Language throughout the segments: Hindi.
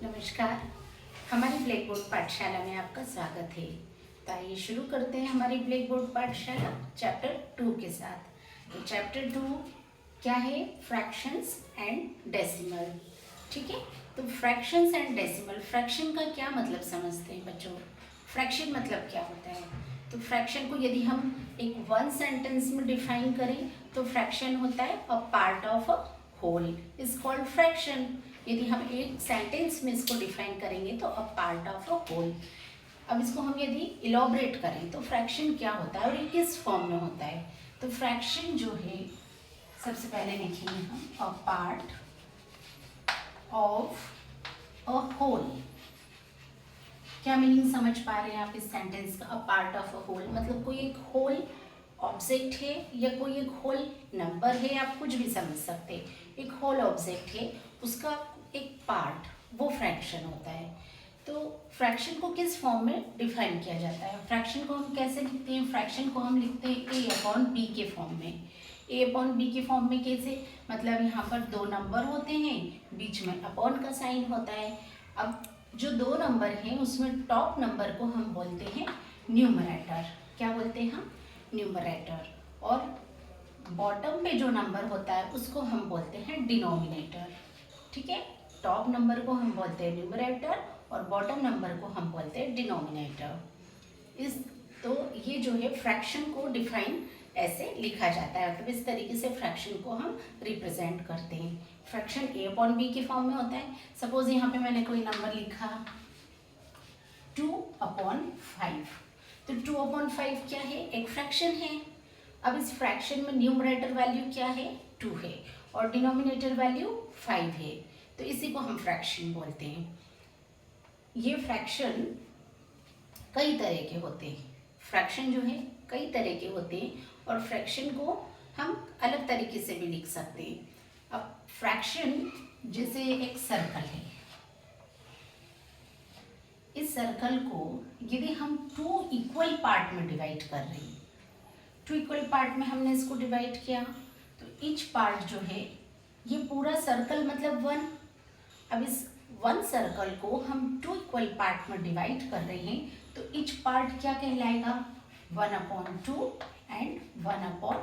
नमस्कार। हमारी ब्लैक बोर्ड पाठशाला में आपका स्वागत है। तो आइए शुरू करते हैं हमारी ब्लैक बोर्ड पाठशाला चैप्टर 2 के साथ। तो चैप्टर 2 क्या है? Fractions and decimal. ठीक है, तो फ्रैक्शंस एंड डेसिमल, फ्रैक्शन का क्या मतलब समझते हैं बच्चों? फ्रैक्शन मतलब क्या होता है? तो फ्रैक्शन को यदि हम एक वन सेंटेंस में डिफाइन करें तो फ्रैक्शन होता है a part of a whole is called fraction. यदि हम एक सेंटेंस में इसको डिफाइन करेंगे तो a part of a whole. अब इसको हम यदि इलॉबरेट करें तो फ्रैक्शन क्या होता है और ये किस फॉर्म में होता है? तो फ्रैक्शन जो है, सबसे पहले लिखेंगे हम a part of a whole. क्या मीनिंग समझ पा रहे हैं आप इस सेंटेंस का? A part of a whole मतलब कोई एक होल ऑब्जेक्ट है या कोई एक होल नंबर है, आप कुछ भी समझ सकते हैं। एक होल ऑब्जेक्ट है, उसका एक पार्ट, वो फ्रैक्शन होता है। तो फ्रैक्शन को किस फॉर्म में डिफाइन किया जाता है? फ्रैक्शन को हम कैसे लिखते हैं? फ्रैक्शन को हम लिखते हैं ए अपॉन बी के फॉर्म में। ए अपॉन बी के फॉर्म में कैसे? मतलब यहाँ पर दो नंबर होते हैं, बीच में अपॉन का साइन होता है। अब जो दो नंबर हैं उसमें टॉप नंबर को हम बोलते हैं न्यूमरेटर। क्या बोलते हैं हम? न्यूमरेटर। और बॉटम पे जो नंबर होता है उसको हम बोलते हैं डिनोमिनेटर। ठीक है, टॉप नंबर को हम बोलते हैं न्यूमरेटर और बॉटम नंबर को हम बोलते हैं डिनोमिनेटर। इस तो ये जो है फ्रैक्शन को डिफाइन ऐसे लिखा जाता है, मतलब इस तरीके से फ्रैक्शन को हम रिप्रेजेंट करते हैं। फ्रैक्शन ए अपॉन बी के फॉर्म में होता है। सपोज यहाँ पे मैंने कोई नंबर लिखा 2/5, तो 2/5 क्या है? एक फ्रैक्शन है। अब इस फ्रैक्शन में न्यूमरेटर वैल्यू क्या है? 2 है और डिनोमिनेटर वैल्यू 5 है, तो इसी को हम फ्रैक्शन बोलते हैं। ये फ्रैक्शन कई तरह के होते हैं। फ्रैक्शन जो है कई तरह के होते हैं और फ्रैक्शन को हम अलग तरीके से भी लिख सकते हैं। अब फ्रैक्शन जैसे एक सर्कल है, इस सर्कल को यदि हम 2 इक्वल पार्ट में डिवाइड कर रहे हैं, 2 इक्वल पार्ट में हमने इसको डिवाइड किया, तो ईच पार्ट जो है, ये पूरा सर्कल मतलब 1। अब इस 1 सर्कल को हम 2 इक्वल पार्ट में डिवाइड कर रहे हैं, तो ईच पार्ट क्या कहलाएगा? 1/2 एंड 1/2।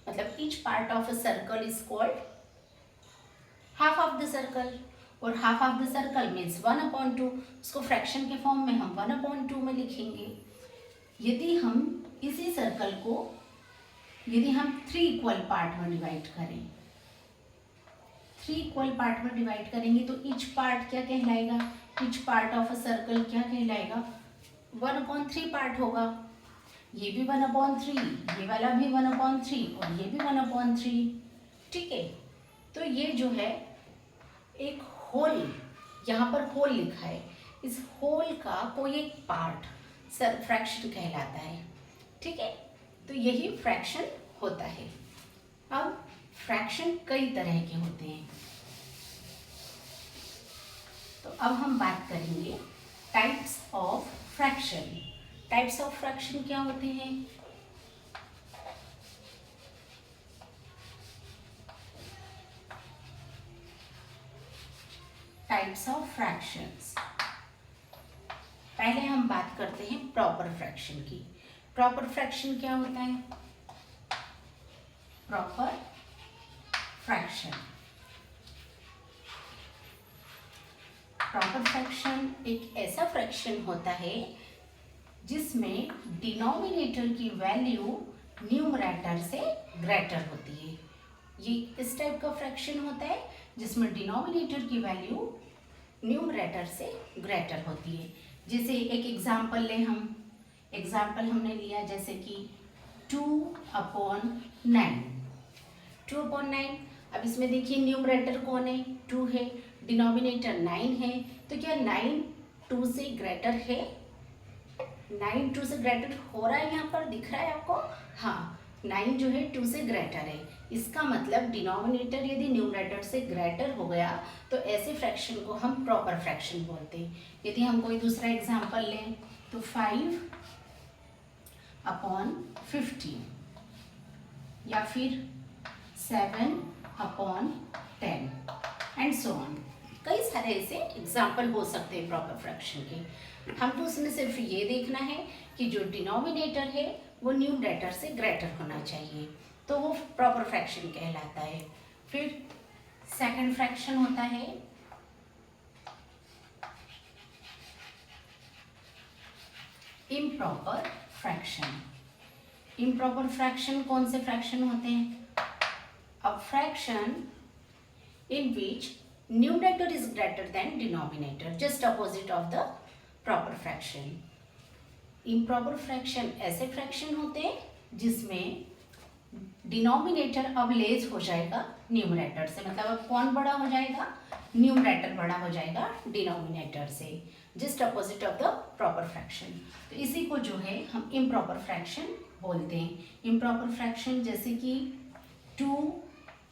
मतलब each part of a circle is called half of the circle, और half of the circle means 1/2। उसको फ्रैक्शन के फॉर्म में हम 1/2 में लिखेंगे। यदि हम इसी सर्कल को यदि हम 3 इक्वल पार्ट में डिवाइड करें, 3 इक्वल पार्ट में डिवाइड करेंगे, तो ईच पार्ट क्या कहलाएगा? Each part of a circle क्या कहलाएगा? 1/3 पार्ट होगा। ये भी 1/3, ये वाला भी 1/3 और ये भी 1/3। ठीक है, तो ये जो है एक होल, यहाँ पर होल लिखा है, इस होल का कोई एक पार्ट फ्रैक्शन कहलाता है। ठीक है, तो यही फ्रैक्शन होता है। अब फ्रैक्शन कई तरह के होते हैं, तो अब हम बात करेंगे types of fraction. Types of fraction क्या होते हैं? Types of fractions. पहले हम बात करते हैं प्रॉपर फ्रैक्शन की। प्रॉपर फ्रैक्शन क्या होता है? प्रॉपर फ्रैक्शन, प्रॉपर फ्रैक्शन एक ऐसा फ्रैक्शन होता है जिसमें डिनोमिनेटर की वैल्यू न्यूमरेटर से ग्रेटर होती है। ये इस टाइप का फ्रैक्शन होता है जिसमें डिनोमिनेटर की वैल्यू न्यूमरेटर से ग्रेटर होती है। जैसे एक एग्जाम्पल लें हम, एग्जाम्पल हमने लिया जैसे कि 2/9। 2/9, अब इसमें देखिए न्यूमरेटर कौन है? 2 है, डिनोमिनेटर 9 है, तो क्या 9 2 से ग्रेटर है? 9 2 से ग्रेटर हो रहा है, यहाँ पर दिख रहा है आपको? हाँ, 9 जो है 2 से ग्रेटर है। इसका मतलब डिनोमिनेटर यदि न्यूमरेटर से ग्रेटर हो गया तो ऐसे फ्रैक्शन को हम प्रॉपर फ्रैक्शन बोलते हैं। यदि हम कोई दूसरा एग्जाम्पल लें तो 5/15 या फिर 7/10 एंड सो ऑन। कई सारे ऐसे एग्जाम्पल हो सकते हैं प्रॉपर फ्रैक्शन के। हमको उसमें सिर्फ ये देखना है कि जो डिनोमिनेटर है वो न्यूमरेटर से ग्रेटर होना चाहिए, तो वो प्रॉपर फ्रैक्शन कहलाता है। फिर सेकंड फ्रैक्शन होता है इम्प्रॉपर फ्रैक्शन। इम्प्रॉपर फ्रैक्शन कौन से फ्रैक्शन होते हैं? A fraction in which numerator is greater than denominator, just opposite of the proper fraction. improper fraction ऐसे fraction होते हैं जिसमें डिनोमिनेटर अब लेस हो जाएगा न्यूमरेटर से, मतलब अब कौन बड़ा हो जाएगा? न्यूमरेटर बड़ा हो जाएगा डिनोमिनेटर से, just opposite of the proper fraction. तो इसी को जो है हम इम्प्रॉपर फ्रैक्शन बोलते हैं। इम्प्रॉपर फ्रैक्शन जैसे कि 2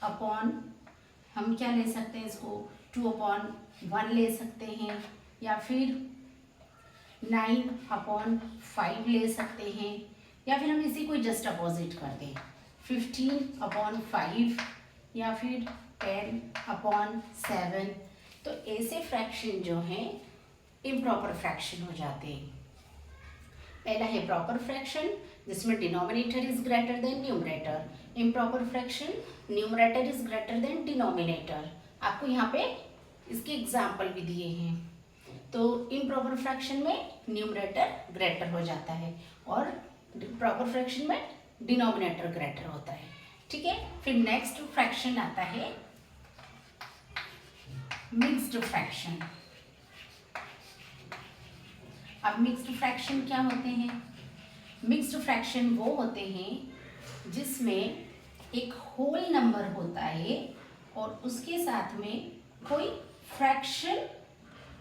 अपॉन, हम क्या ले सकते हैं इसको, 2/1 ले सकते हैं, या फिर 9/5 ले सकते हैं, या फिर हम इसी को जस्ट अपोजिट कर दें 15/5, या फिर 10/7। तो ऐसे फ्रैक्शन जो हैं इम्प्रॉपर फ्रैक्शन हो जाते हैं। पहला है प्रॉपर फ्रैक्शन जिसमें denominator is greater than numerator. Improper fraction numerator is greater than denominator. आपको यहाँ पे इसके एग्जाम्पल भी दिए हैं। तो इम्प्रॉपर फ्रैक्शन में न्यूमरेटर ग्रेटर हो जाता है और प्रॉपर फ्रैक्शन में डिनोमिनेटर ग्रेटर होता है। ठीक है, फिर नेक्स्ट फ्रैक्शन आता है मिक्स्ड फ्रैक्शन। अब मिक्स्ड फ्रैक्शन क्या होते हैं? मिक्स्ड फ्रैक्शन वो होते हैं जिसमें एक होल नंबर होता है और उसके साथ में कोई फ्रैक्शन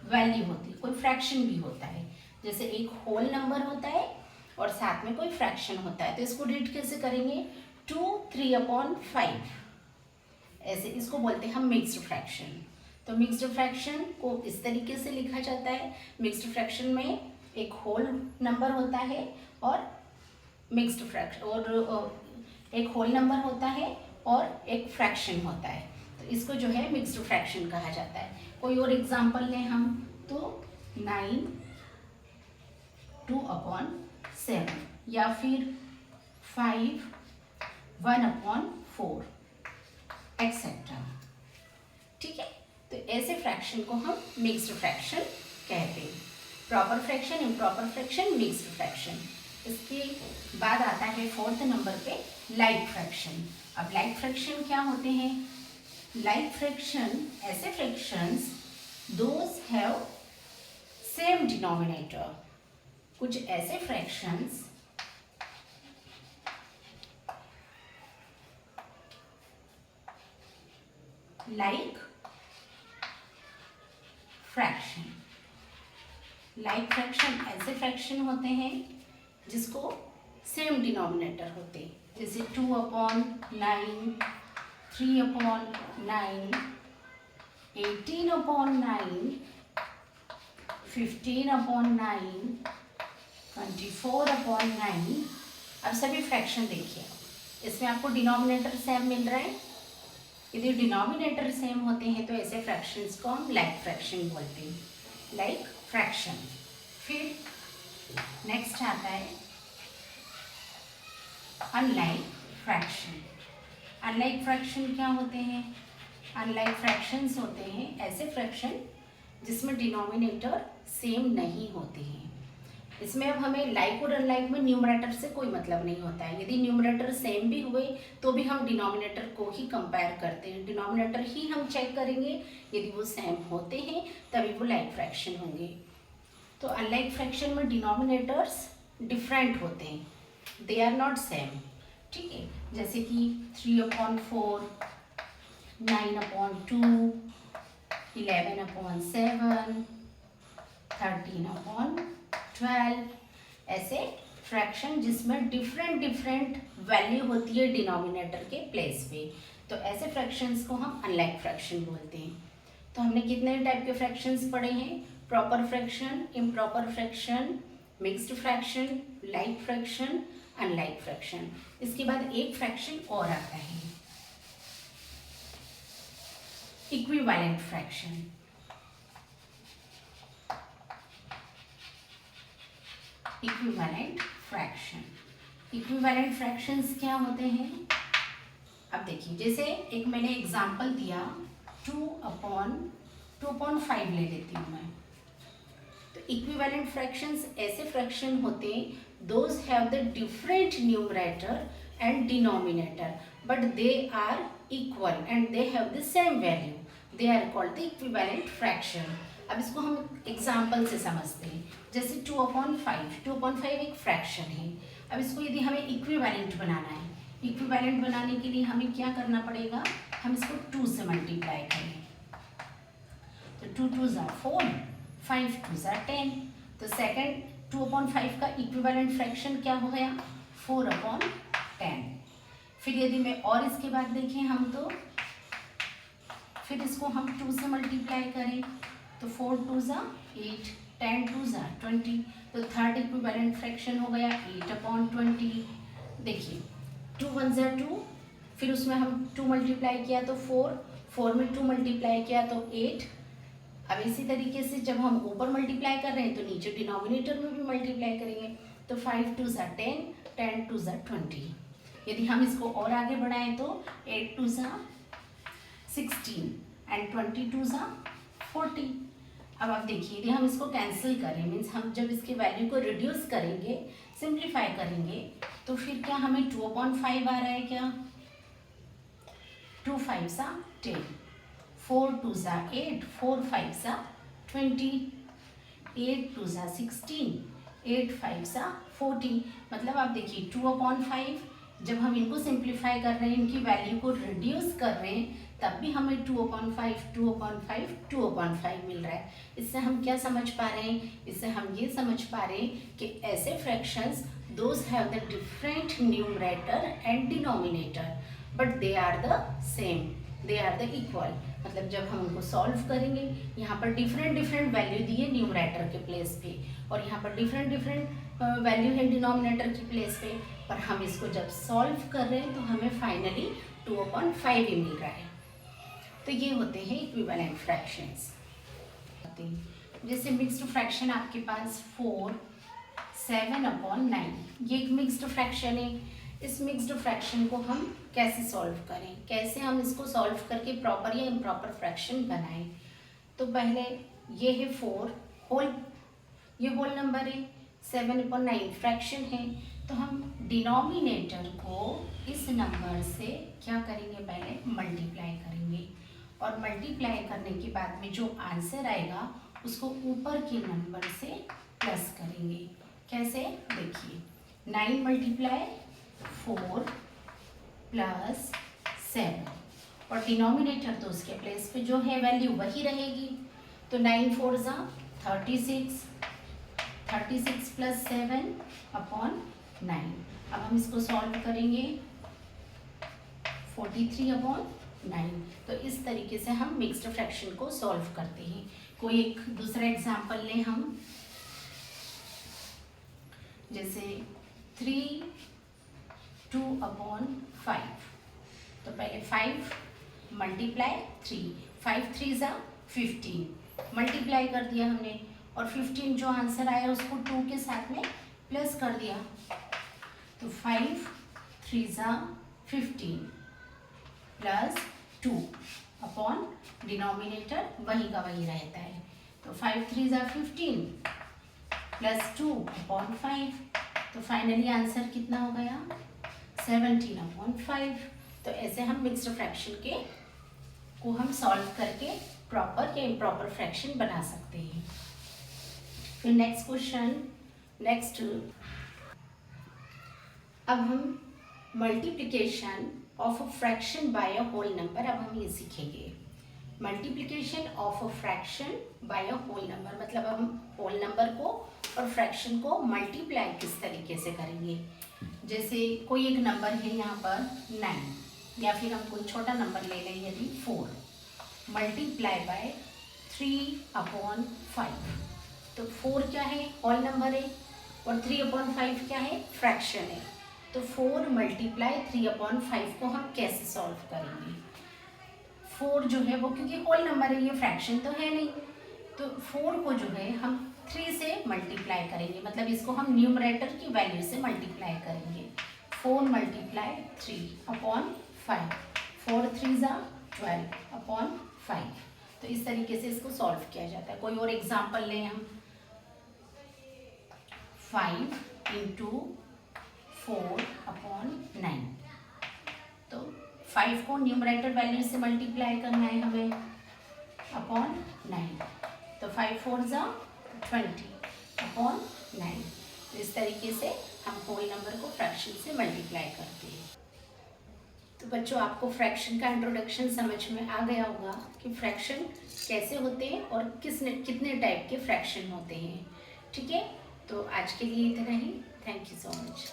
वैल्यू होती है, कोई फ्रैक्शन भी होता है। जैसे एक होल नंबर होता है और साथ में कोई फ्रैक्शन होता है, तो इसको रीड कैसे करेंगे? 2 3/5, ऐसे इसको बोलते हैं हम मिक्स्ड फ्रैक्शन। तो मिक्स्ड फ्रैक्शन को इस तरीके से लिखा जाता है। मिक्स्ड फ्रैक्शन में एक होल नंबर होता है और मिक्स्ड फ्रैक्शन, और एक होल नंबर होता है और एक फ्रैक्शन होता है, तो इसको जो है मिक्स्ड फ्रैक्शन कहा जाता है। कोई और एग्जांपल लें हम, तो 9 2/7, या फिर 5 1/4, एक्सेट्रा। ठीक है, तो ऐसे फ्रैक्शन को हम मिक्स्ड फ्रैक्शन कहते हैं। Proper fraction, improper fraction, mixed fraction. इसके बाद आता है 4th नंबर पे लाइक फ्रैक्शन। अब लाइक फ्रैक्शन क्या होते हैं? लाइक फ्रैक्शन ऐसे fractions those have same denominator. कुछ ऐसे fractions like fraction. Like fraction ऐसे फ्रैक्शन होते हैं जिसको सेम डिनोमिनेटर होते हैं, जैसे 2/9, 3/9, 18/9, 15/9, 24/9। अब सभी फ्रैक्शन देखिए, इसमें आपको डिनोमिनेटर सेम मिल रहा है। यदि डिनोमिनेटर सेम होते हैं तो ऐसे फ्रैक्शंस को हम लाइक फ्रैक्शन बोलते हैं, लाइक फ्रैक्शन। फिर नेक्स्ट आता है अनलाइक फ्रैक्शन। अनलाइक फ्रैक्शन क्या होते हैं? अनलाइक फ्रैक्शंस होते हैं ऐसे फ्रैक्शन जिसमें डिनोमिनेटर सेम नहीं होते हैं। इसमें अब हमें लाइक और अनलाइक में न्यूमरेटर से कोई मतलब नहीं होता है। यदि न्यूमरेटर सेम भी हुए तो भी हम डिनोमिनेटर को ही कंपेयर करते हैं, डिनोमिनेटर ही हम चेक करेंगे। यदि वो सेम होते हैं तभी वो लाइक फ्रैक्शन होंगे। तो अनलाइक फ्रैक्शन में डिनोमिनेटर्स डिफरेंट होते हैं, दे आर नॉट सेम। ठीक है, जैसे कि 3/4, 9/2, 11/7, 13/12, ऐसे फ्रैक्शन जिसमें डिफरेंट वैल्यू होती है डिनोमिनेटर के प्लेस पे, तो ऐसे फ्रैक्शंस को हम अनलाइक फ्रैक्शन बोलते हैं। तो हमने कितने टाइप के फ्रैक्शंस पढ़े हैं? Proper fraction, improper fraction, mixed fraction, like fraction, unlike fraction. इसके बाद एक फ्रैक्शन और आता है equivalent fraction. Equivalent fraction. Equivalent fractions क्या होते हैं? अब देखिए, जैसे एक मैंने एग्जांपल दिया 2/2/5 ले लेती हूँ मैं। तो इक्विवेलेंट फ्रैक्शंस ऐसे फ्रैक्शन होते हैं those have the different numerator and denominator but they are equal and they have the same value, they are called the equivalent fraction. अब इसको हम एग्जाम्पल से समझते हैं। जैसे 2/5 एक फ्रैक्शन है। अब इसको यदि हमें इक्विवेलेंट बनाना है, इक्विवेलेंट बनाने के लिए हमें क्या करना पड़ेगा? हम इसको 2 से मल्टीप्लाई करें। तो 2 2 ज़ा 4, 5 2 ज़ा 10। तो सेकेंड 2/5 का इक्विवेलेंट फ्रैक्शन क्या हो गया? 4/10। फिर यदि मैं और इसके बाद देखें हम, तो फिर इसको हम 2 से मल्टीप्लाई करें तो 4 2 ज़ा 8, 10 2 ज़ा 20। तो थर्ड इक्विवेलेंट फ्रैक्शन हो गया 8/20। देखिए 2 1 ज़ा 2, फिर उसमें हम 2 मल्टीप्लाई किया तो 4, 4 में 2 मल्टीप्लाई किया तो 8। अब इसी तरीके से जब हम ऊपर मल्टीप्लाई कर रहे हैं तो नीचे डिनोमिनेटर में भी मल्टीप्लाई करेंगे। तो 5 2 ज़ा 10, 10 2 ज़ा 20। यदि हम इसको और आगे बढ़ाएं तो 8 2 ज़ा 16 एंड 20 2 ज़ा 40। अब आप देखिए, यदि हम इसको कैंसिल करें, मीन्स हम जब इसके वैल्यू को रिड्यूस करेंगे, सिंप्लीफाई करेंगे, तो फिर क्या हमें 2/5 आ रहा है क्या? 2 5 ज़ा 10, 4 2 ज़ा 8, 4 5 ज़ा 20, 8 2 ज़ा 16, 8 5 ज़ा 40। मतलब आप देखिए 2/5 जब हम इनको सिंप्लीफाई कर रहे हैं, इनकी वैल्यू को रिड्यूस कर रहे हैं, तब भी हमें 2/5 मिल रहा है। इससे हम क्या समझ पा रहे हैं? इससे हम ये समझ पा रहे हैं कि ऐसे fractions those have the different numerator and denominator but they are the same, they are the equal. मतलब जब हम उनको सॉल्व करेंगे, यहाँ पर डिफरेंट वैल्यू दी है न्यूमरेटर के प्लेस पे और यहाँ पर डिफरेंट वैल्यू है डिनोमिनेटर की प्लेस पे, पर हम इसको जब सॉल्व कर रहे हैं तो हमें फाइनली 2/5 ही मिल रहा है। तो ये होते हैं इक्विवेलेंट फ्रैक्शंस। जैसे मिक्स्ड फ्रैक्शन आपके पास 4 7/9, ये एक मिक्स्ड फ्रैक्शन है। इस मिक्स्ड फ्रैक्शन को हम कैसे सॉल्व करें, कैसे हम इसको सॉल्व करके प्रॉपर या इम्प्रॉपर फ्रैक्शन बनाएं? तो पहले ये है 4 होल, ये होल नंबर है, 7/9 फ्रैक्शन है। तो हम डिनोमिनेटर को इस नंबर से क्या करेंगे? पहले मल्टीप्लाई करेंगे और मल्टीप्लाई करने के बाद में जो आंसर आएगा उसको ऊपर के नंबर से प्लस करेंगे। कैसे? देखिए 9 × 4 + 7 और डिनोमिनेटर तो उसके प्लेस पे जो है वैल्यू वही रहेगी। तो 9 4 ज़ा 36, 36 + 7/9। अब हम इसको सॉल्व करेंगे 43/9। तो इस तरीके से हम मिक्स्ड फ्रैक्शन को सॉल्व करते हैं। कोई एक दूसरा एग्जांपल लें हम, जैसे 3 2/5। तो पहले 5 × 3, 5 3 ज़ा 15, मल्टीप्लाई कर दिया हमने और 15 जो आंसर आया उसको 2 के साथ में प्लस कर दिया। तो 5 3 ज़ा 15 + 2 डिनोमिनेटर वही का वही रहता है। तो 5 3 ज़ा 15 + 2/5। तो फाइनली आंसर कितना हो गया? 17/5। तो ऐसे हम मिक्स्ड फ्रैक्शन को हम सॉल्व करके प्रॉपर या इम्प्रॉपर फ्रैक्शन बना सकते हैं। फिर नेक्स्ट क्वेश्चन, अब हम multiplication of a fraction by a whole number, अब हम ये सीखेंगे। Multiplication of a fraction by a whole number, मतलब हम होल नंबर को और फ्रैक्शन को मल्टीप्लाई किस तरीके से करेंगे। जैसे कोई एक नंबर है यहाँ पर 9, या फिर हम कोई छोटा नंबर ले लें, यदि 4 मल्टीप्लाई बाय 3/5। तो 4 क्या है? होल नंबर है और 3/5 क्या है? फ्रैक्शन है। तो 4 × 3/5 को हम कैसे सॉल्व करेंगे? 4 जो है वो, क्योंकि होल नंबर है, ये फ्रैक्शन तो है नहीं, तो 4 को जो है हम 3 से मल्टीप्लाई करेंगे, मतलब इसको हम न्यूमरेटर की वैल्यू से मल्टीप्लाई करेंगे। 4 मल्टीप्लाई 3 अपॉन 5, 4 3 ज़ा 12 अपॉन 5। तो इस तरीके से इसको सॉल्व किया जाता है। कोई और एग्जाम्पल लें हम। 5 इंटू 4 अपॉन 9। तो 5 को न्यूमरेटर वैल्यू से मल्टीप्लाई करना है हमें अपॉन 9। तो 5 4 ज़ा 20 अपॉन 9। तो इस तरीके से हम कोई नंबर को फ्रैक्शन से मल्टीप्लाई करते हैं। तो बच्चों, आपको फ्रैक्शन का इंट्रोडक्शन समझ में आ गया होगा कि फ्रैक्शन कैसे होते हैं और कितने टाइप के फ्रैक्शन होते हैं। ठीक है, तो आज के लिए इतना ही। Thank you so much.